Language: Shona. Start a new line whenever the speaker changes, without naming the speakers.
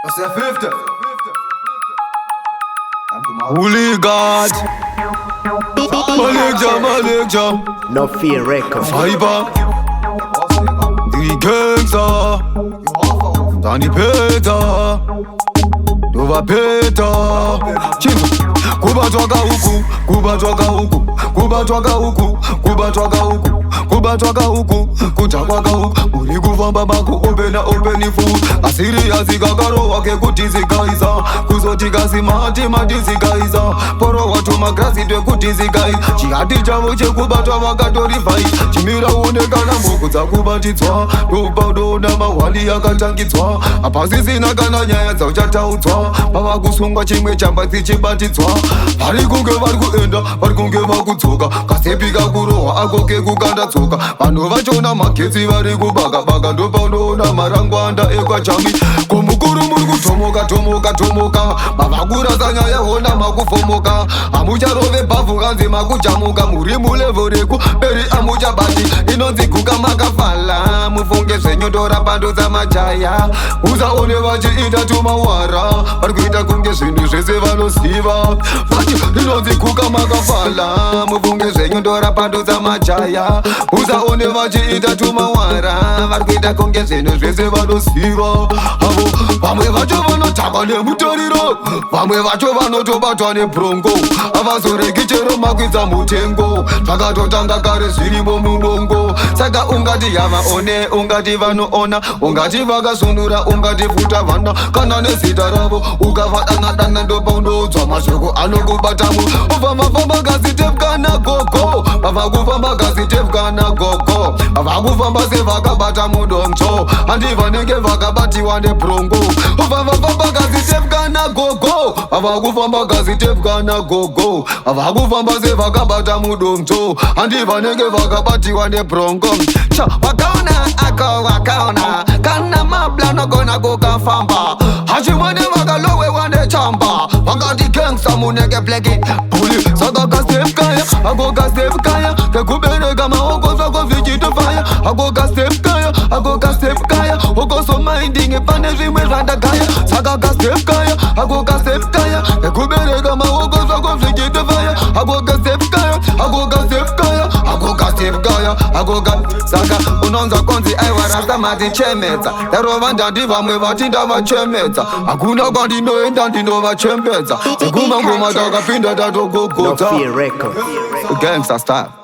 Das ist der 5.
BullyGod. Malikja.
No fear record.
Vypah. Die Gangster. Danny Peter. Nova Peter. Kubatwaka huku. Kuchakwaka huku. Uri kufamba makuopena fu. Asiriasi kakaro wake kuti zikaisa. Kuzoti kasi mati zikaisa. Poro watu magrasi twe kuti zikaisa. Chihati chavo chekubatwa vakatorivai. Chimira uonekana mukudza kubatitswa. Ndobaudoona mahwali yakatangitswa. Apasisina kana nyaya dzauchatautswa. Pava kusungwa chimwe chamba dzichibatidzwa. Vari kunge vari kuenda, vari kunge vakudzoka. Kasepi kakurohwa akoke kukanda tsoka. Vanhu vachona magetsi vari kubaka. Ndopaunoona marangwanda ekwachami. Komukuru muri kutomoka. Mavakurasa nyaya hona makufomoka. Hamucharove bhavhu kanzi makujamuka. Muri mulevo reku beri amuchabati. Inonzi Guka Makafela. Mufunge zvenyu ndorapando dzamajaya. Usaone vachiita tumawara. Vari kuita kunge zvinhu zvese vanoziva. Inonzi Guka Makafela. Mufunge zvenyu ndorapando dzamajaya. Usaone vachiita tumawara. Vari kuita kunge zvinhu zvese vanoziva. Avo vamwe vacho vanotakwa nemutoriro. Vamwe vacho vanotobatwa nebrongo. Havazoregi chero makwidza mutengo. Zvakatotanga kare zvirimo mubongo. Saka ungati yavaone, ungati vanoona. Ungati vakasunura, ungati futa vana. Kana nezita ravo ukavadana ndopaunodzwa mashoko anokubatamo. Ufamba gazitepkana gogo. Vavakufamba gazitepkana gogo. Vavakufamba sevakabata mudonzo. Handi vanenge vakabatiwa nebrongo. Ufamba gazitepkana gogo. Vavakufamba gazitepkana gogo. Vavakufamba sevakabata mudonzo. Handi vanenge vakabatiwa nebrongo. Wakaona kana mabla nogona kukafamba. Hachimwane vakalowe wane chamba. Vakati gangsta munenge pleki Bully saka kastepkaya. Ako kastepkaya. Kekubereka maoko zako vichitofaya. Ako kastepkaya. Oko so minding pane zvimwe zvandagaya. Saka kastepkaya. Ako kastepkaya. Kekubereka maoko zako vichitofaya. Ako kastepkaya. Saka unonza konzi aiwa rasta mati chemedza. Darova ndandi vamwe vatinda vachemedza. Hakuna kwandinoenda ndinovachembedza. Sekuma ngoma takapinda tatogogodza.
No fear record.
Gangsta style.